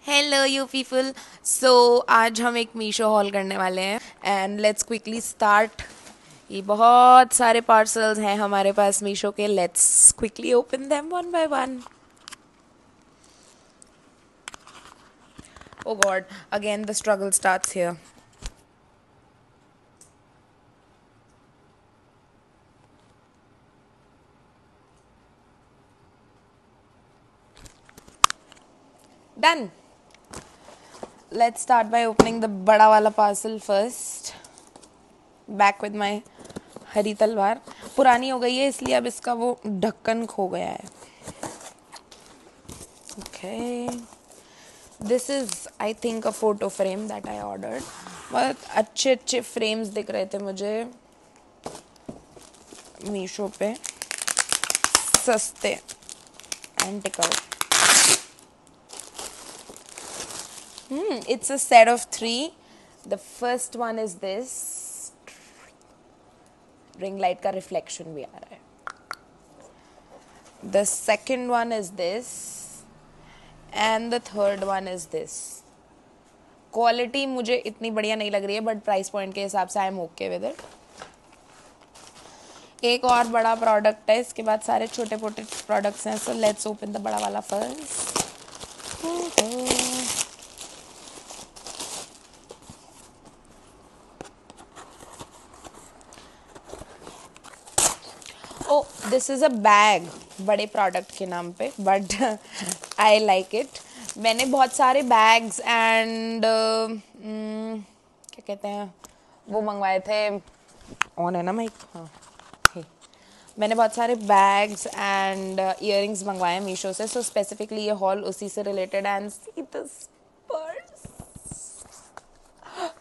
Hello you people. सो आज हम एक मीशो हॉल करने वाले हैं एंड लेट्स क्विकली स्टार्ट। ये बहुत सारे पार्सल्स हैं हमारे पास मीशो के। Let's quickly open them one by one. Oh God, again the struggle starts here. Done. Let's start by opening the बड़ा वाला parcel first. Back with my हरी तलवार। पुरानी हो गई है इसलिए अब इसका वो ढक्कन खो गया है। Okay, this is I think a photo frame that I ordered. बहुत अच्छे अच्छे फ्रेम्स दिख रहे थे मुझे मीशो पे, सस्ते एंड टिकाऊ। It's a set of 3. The first one is this. Ring light का रिफ्लेक्शन भी आ रहा है। The second one is this and the third one is this. Quality मुझे इतनी बढ़िया नहीं लग रही है बट प्राइस पॉइंट के हिसाब से आई एम ओके विद इट। एक और बड़ा प्रोडक्ट है, इसके बाद सारे छोटे छोटे प्रोडक्ट्स हैं। सो लेट्स ओपन द बड़ा वाला first. Oh, this is a bag बड़े प्रोडक्ट के नाम पे, बट आई लाइक इट। मैंने बहुत सारे बैग्स एंड क्या कहते हैं वो मंगवाए थे। ऑन है ना माइक? हाँ, हे। मैंने बहुत सारे बैग्स एंड ईयरिंग्स मंगवाए हैं मीशो से। सो स्पेसिफिकली ये हॉल उसी से related. And see this purse,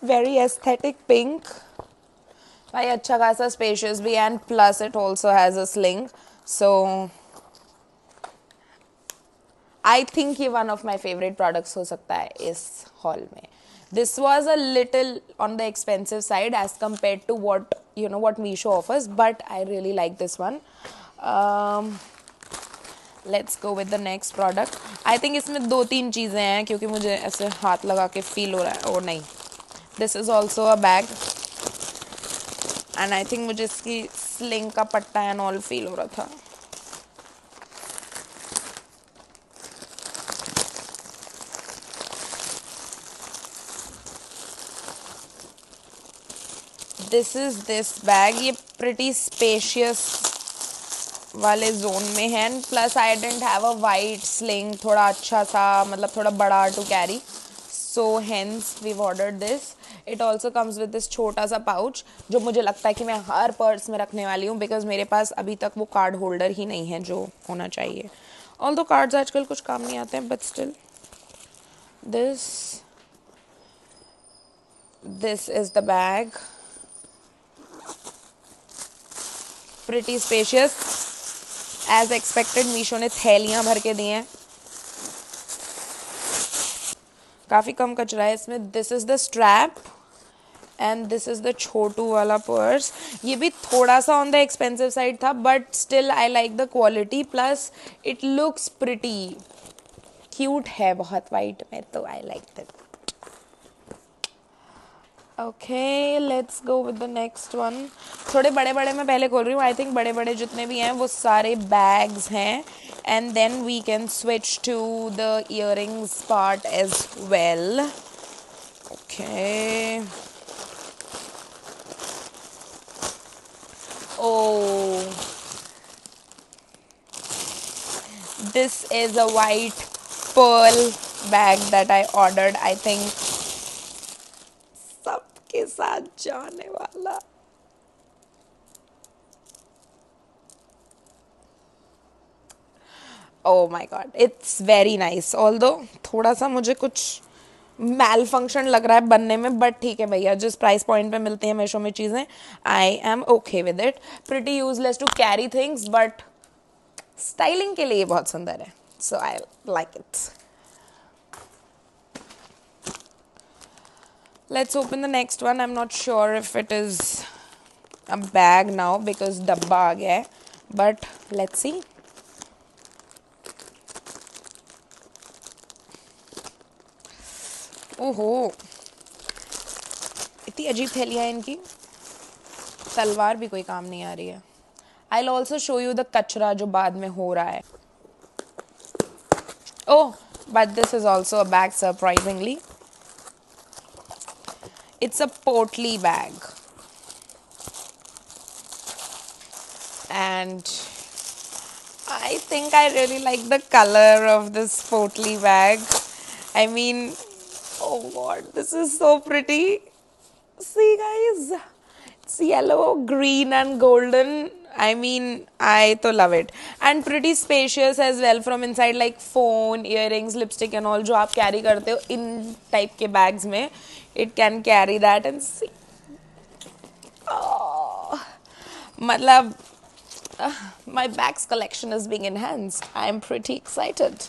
very aesthetic pink. भाई अच्छा खासा स्पेशियस भी and plus it also has a sling. So I think ये one of my favourite products हो सकता है इस हॉल में। This was a little on the expensive side as compare to what you know what Meesho offers, but I really like this one. Let's go with the next product. I think इसमें 2-3 चीज़ें हैं क्योंकि मुझे ऐसे हाथ लगा के फील हो रहा है। और नहीं, this is also a bag and I think मुझे इसकी स्लिंग का पट्टा एंड ऑल फील हो रहा था। This is this bag. ये प्रिटी स्पेशियस वाले जोन में है and plus I didn't have a white sling, थोड़ा अच्छा सा मतलब थोड़ा बड़ा to carry. So hence we ordered this. It also comes with this छोटा सा पाउच जो मुझे लगता है कि मैं हर पर्स में रखने वाली हूँ बिकॉज मेरे पास अभी तक वो कार्ड होल्डर ही नहीं है जो होना चाहिए। ऑल्दो कार्ड्स आजकल कुछ काम नहीं आते हैं but still this is the bag. Pretty spacious as expected. Meesho ने थैलियाँ भर के दी हैं, काफ़ी कम कचरा है इसमें। This is the strap and this is the छोटू वाला पर्स। ये भी थोड़ा सा ऑन द एक्सपेंसिव साइड था but still I like the quality, plus it looks pretty cute है बहुत वाइट में, तो I like that. Okay, let's go with the next one. थोड़े बड़े बड़े मैं पहले खोल रही हूँ। आई थिंक बड़े बड़े जितने भी हैं वो सारे बैग्स हैं and then we can switch to the earrings part as well. Okay, oh, this is a white pearl bag that I ordered. I think सबके साथ जाने वाला। Oh my god, it's very nice. Although थोड़ा सा मुझे कुछ मैल function लग रहा है बनने में, बट ठीक है भैया, जिस प्राइस पॉइंट पे मिलती हैं मीशो में चीज़ें, I am okay with it. Pretty useless to carry things but styling के लिए बहुत सुंदर है। So I like it. Let's open the next one. I'm not sure if it is a bag now because डब्बा आ गया है, but let's see. ओहो, इतनी अजीब थैलियाँ हैं इनकी, तलवार भी कोई काम नहीं आ रही है। I will also show you the कचरा जो बाद में हो रहा है। Oh, but this is also a bag surprisingly. It's a potli bag and I think I really like the color of this Potly bag. I mean, oh god, this is so pretty. See guys, it's yellow, green and golden. I mean, I to love it. And pretty spacious as well from inside, like phone, earrings, lipstick and all जो आप carry करते हो इन type के bags में, it can carry that and see. Oh, मतलब my bags collection is being enhanced. I am pretty excited.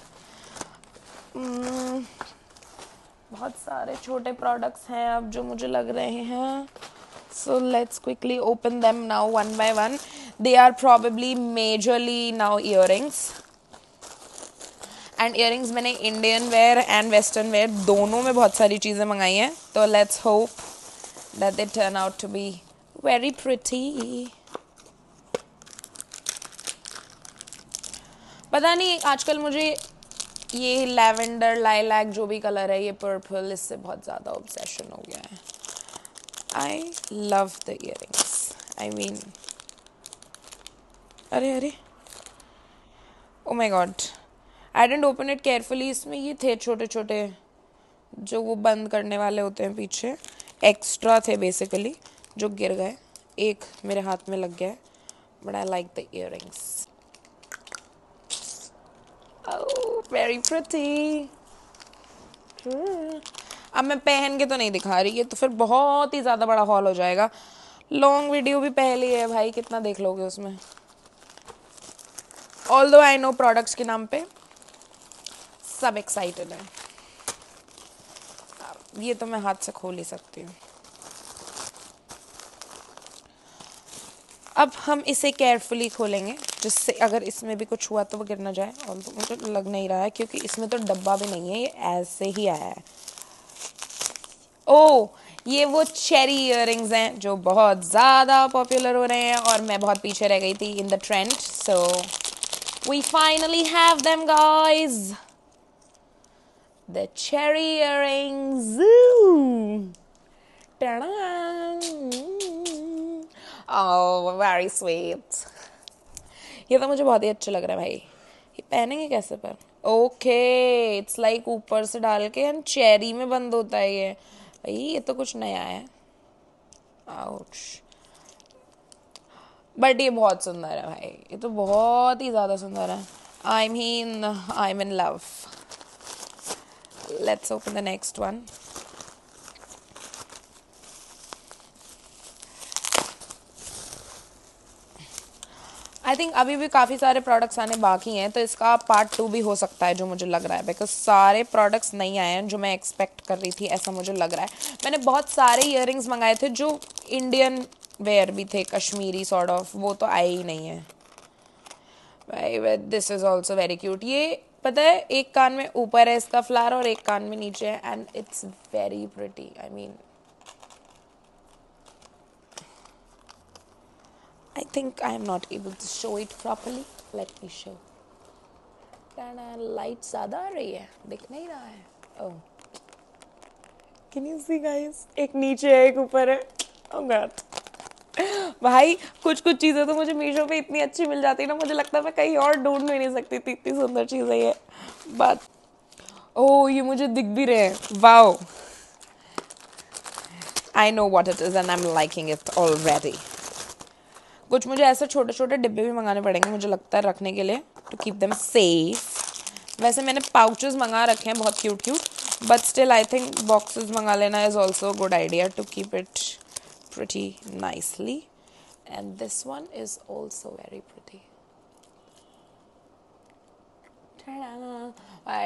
बहुत सारे छोटे products हैं अब जो मुझे लग रहे हैं. So let's quickly open them now one by one. They are probably majorly now earrings. And earrings मैंने Indian wear and Western wear दोनों में बहुत सारी चीज़ें मंगाई हैं. तो let's hope that they turn out to be very pretty. पता नहीं आजकल मुझे ये लैवेंडर लाइलैक जो भी कलर है, ये पर्पल, इससे बहुत ज़्यादा ऑब्सेशन हो गया है. I love the earrings. I mean, अरे अरे, oh my God, I didn't open it carefully. इसमें ये थे छोटे छोटे जो वो बंद करने वाले होते हैं पीछे, एक्स्ट्रा थे बेसिकली, जो गिर गए. एक मेरे हाथ में लग गया है. But I like the earrings. Oh, very pretty. अब मैं पहन के तो नहीं दिखा रही है, तो फिर बहुत ही ज़्यादा बड़ा हॉल हो जाएगा. लॉन्ग वीडियो भी पहले है भाई, कितना देख लोगे उसमें. ऑल्दो आई नो प्रोडक्ट्स के नाम पे सब एक्साइटेड है. ये तो मैं हाथ से खोल ही सकती हूँ. अब हम इसे केयरफुली खोलेंगे, जिससे अगर इसमें भी कुछ हुआ तो वो गिर ना जाए. और मुझे लग नहीं रहा है क्योंकि इसमें तो डब्बा भी नहीं है, ये ऐसे ही आया है. ओह, ये वो चेरी इयररिंग्स हैं जो बहुत ज़्यादा पॉपुलर हो रहे हैं और मैं बहुत पीछे रह गई थी in the trend. So we finally have them guys, the cherry earrings. Oh, very sweet. ये तो मुझे बहुत ही अच्छा लग रहा है भाई. ये पहनेंगे कैसे पर? ओके, इट्स लाइक ऊपर से डाल के एंड चेरी में बंद होता है ये. भाई ये तो कुछ नया है. आउच. बट ये बहुत सुंदर है भाई, ये तो बहुत ही ज़्यादा सुंदर है. I am in love. Let's open the next one. I think अभी भी काफ़ी सारे प्रोडक्ट्स आने बाकी हैं, तो इसका पार्ट 2 भी हो सकता है जो मुझे लग रहा है. बिकॉज सारे प्रोडक्ट्स नहीं आए हैं जो मैं एक्सपेक्ट कर रही थी, ऐसा मुझे लग रहा है. मैंने बहुत सारे इयररिंग्स मंगाए थे जो इंडियन वेयर भी थे, कश्मीरी सॉर्ट ऑफ, वो तो आए ही नहीं है भाई. This is also very cute. ये पता है, एक कान में ऊपर है इसका फ्लावर और एक कान में नीचे है, and it's very pretty. I mean, I think I am not able to show it properly. Let me show. Light ज़्यादा आ रही है, दिख नहीं रहा है. Oh, can you see guys? एक नीचे है, एक ऊपर है. Oh God. भाई कुछ कुछ चीज़ें तो मुझे मीशो पे इतनी अच्छी मिल जाती है ना, मुझे लगता है मैं कहीं और ढूंढ भी नहीं सकती थी, इतनी सुंदर चीज़ है ये. बट ओह, ये मुझे दिख भी रहे हैं. Wow, I know what it is and I'm liking it already. कुछ मुझे ऐसे छोटे छोटे डिब्बे भी मंगाने पड़ेंगे मुझे लगता है, रखने के लिए, टू कीप देम सेफ. वैसे मैंने पाउचेस मंगा रखे हैं बहुत cute cute, but still I think boxes मंगा लेना is also good idea to keep it pretty nicely. And this one is also very pretty.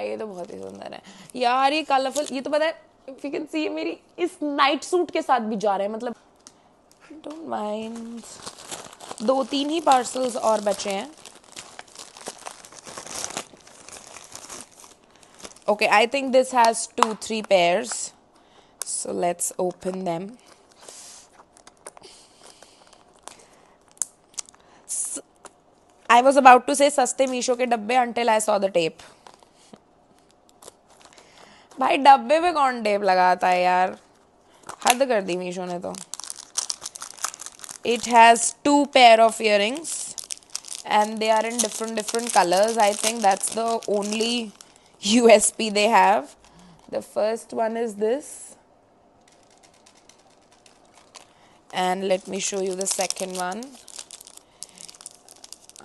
ये तो बहुत ही सुंदर है यार. ये कलरफुल, ये तो पता है, इफ यू कैन सी, मेरी इस नाइट सूट के साथ भी जा रहे हैं. मतलब डोंट माइंड. 2-3 ही पार्सल्स और बचे हैं. Okay, I think this has 2-3 pairs, so let's open them. I was about to say सस्ते मीशो के डब्बे until I saw the tape. भाई डब्बे पे कौन टेप लगाता है यार, हद कर दी मीशो ने तो. It has 2 pair of earrings and they are in different colors. I think that's the only USP they have. The first one is this, and let me show you the second one.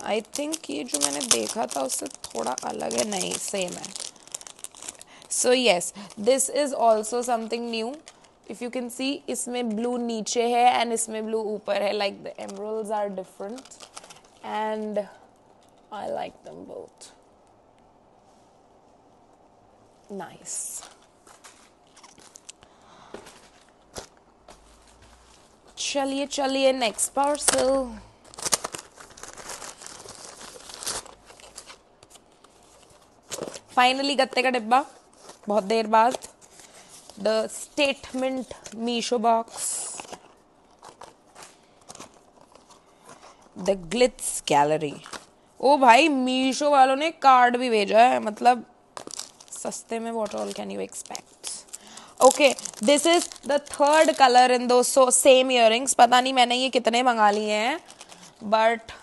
I think ये जो मैंने देखा था उससे थोड़ा अलग है, नहीं सेम है. So yes, this is also something new. If you can see, इसमें blue नीचे है and इसमें blue ऊपर है. Like the emeralds are different and I like them both. Nice. चलिए next parcel. Finally गत्ते का डिब्बा, बहुत देर बाद. The statement Meesho box. The Glitz Gallery. ओ भाई मीशो वालों ने कार्ड भी भेजा है, मतलब सस्ते में what all can you expect. Okay, this is the third color in those so same earrings. पता नहीं मैंने ये कितने मंगा लिए हैं, but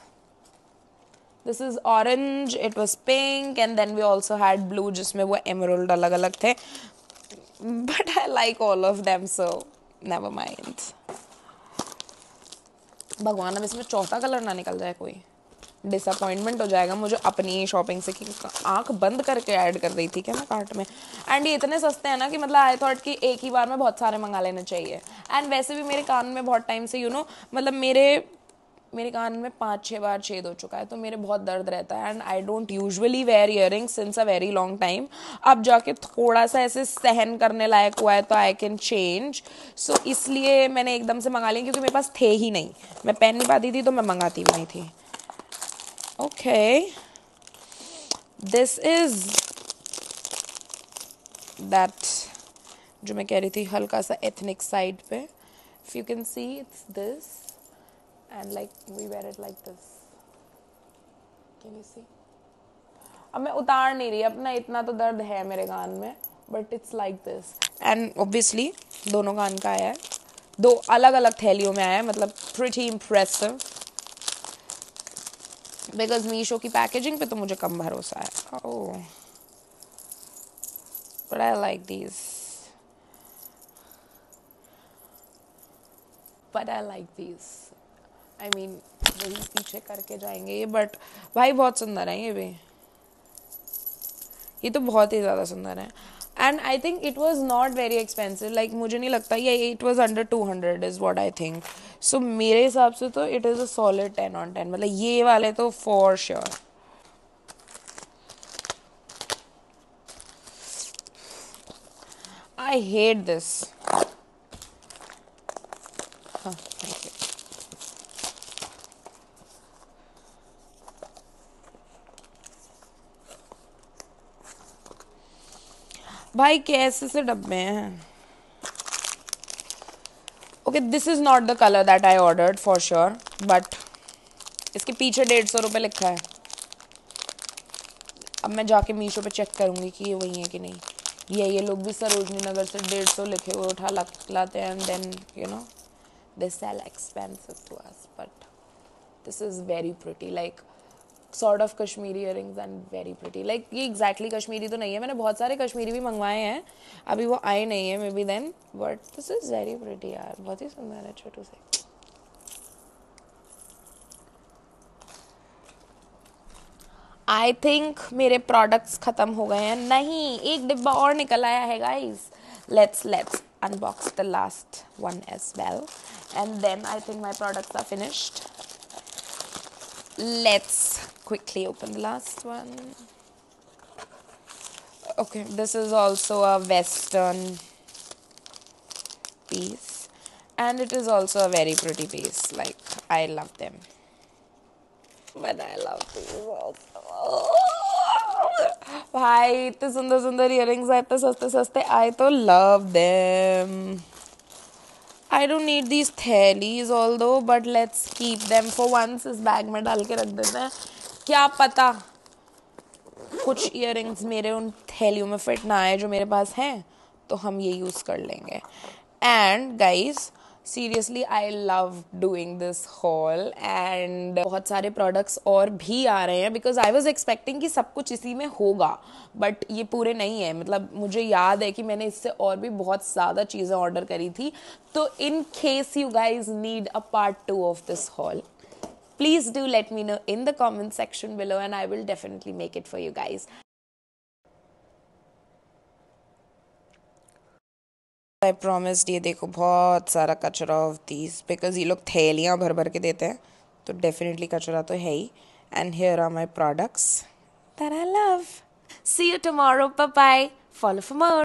this is orange, it was pink, and then we also had blue जिसमें वो emerald अलग अलग थे. But I like all of them, so never mind. भगवान अब इसमें चौथा कलर ना निकल जाए, कोई डिसअपॉइंटमेंट हो जाएगा मुझे अपनी शॉपिंग से कि आंख बंद करके ऐड कर रही थी क्या मैं कार्ट में. एंड ये इतने सस्ते हैं ना कि मतलब आई थॉट कि एक ही बार में बहुत सारे मंगा लेने चाहिए. एंड वैसे भी मेरे कान में बहुत टाइम से मतलब मेरे कान में 5-6 बार छेद हो चुका है, तो मेरे बहुत दर्द रहता है. And I don't usually wear earrings since a very long time. अब जाके थोड़ा सा ऐसे सहन करने लायक हुआ है तो आई कैन चेंज. सो इसलिए मैंने एकदम से मंगा लिया, क्योंकि मेरे पास थे ही नहीं, मैं पहन नहीं पाती थी तो मैं मंगाती भी नहीं थी. ओके, दिस इज दैट जो मैं कह रही थी, हल्का सा एथनिक साइड पे. If you can see it's this. And like we wear it like this. Can you see? अब मैं उतार नहीं रही, अपना इतना तो दर्द है मेरे कान में, but it's like this. And obviously दोनों कान का आया है, 2 अलग अलग थैलियों में आया है, मतलब pretty impressive. Because मीशो की पैकेजिंग पे तो मुझे कम भरोसा है. Oh, but I like these. I mean, वही पीछे करके जाएंगे ये, बट भाई बहुत सुंदर है ये भी. ये तो बहुत ही ज़्यादा सुंदर है. And I think it was not very expensive. Like मुझे नहीं लगता ये, it was under 200 is what I think. So मेरे हिसाब से तो इट इज़ अ सॉलिड 10/10. मतलब ये वाले तो for sure. I hate this. हाँ, थैंक यू. भाई कैसे से डब्बे हैं. Okay, this is not the colour that I ordered for sure, but इसके पीछे 150 रुपये लिखा है. अब मैं जाके मीशो पे चेक करूंगी कि ये वही है कि नहीं. ये लोग भी सरोजनी नगर से 150 लिखे हुए उठा लाते हैं, and then they sell expensive to us. But this is very pretty, like sort of Kashmiri earrings and very pretty. Like ये exactly कश्मीरी तो नहीं है, मैंने बहुत सारे कश्मीरी भी मंगवाए हैं, अभी वो आए नहीं है, maybe then. But this is very pretty यार, बहुत ही सुंदर है छोटू से. I think मेरे products ख़त्म हो गए हैं. नहीं, एक डिब्बा और निकल आया है guys. Let's unbox the last one as well, and then I think my products are finished. Let's quickly open the last one. Okay, this is also a western piece, and it is also a very pretty piece. Like, I love them, but I love these also. भाई इतने सुंदर सुंदर earrings आए, इतने सस्ते सस्ते आए, तो love them. I don't need these थैलीज although, but let's keep them for once. इस बैग में डाल के रख देते हैं, क्या पता कुछ इयरिंग्स मेरे उन थैलियों में फिट ना आए जो मेरे पास हैं, तो हम ये यूज़ कर लेंगे. And guys seriously I love doing this hall, and बहुत सारे प्रोडक्ट्स और भी आ रहे हैं बिकॉज आई वॉज एक्सपेक्टिंग कि सब कुछ इसी में होगा, बट ये पूरे नहीं है. मतलब मुझे याद है कि मैंने इससे और भी बहुत ज़्यादा चीज़ें ऑर्डर करी थी. तो in case you guys need a part 2 of this hall, please do let me know in the comment section below and I will definitely make it for you guys. I promised ये देखो बहुत सारा कचरा of these because ये लोग थैलियाँ भर भर के देते हैं, तो definitely कचरा तो है ही. And here are my products that I love. See you tomorrow. Bye bye. Follow for more.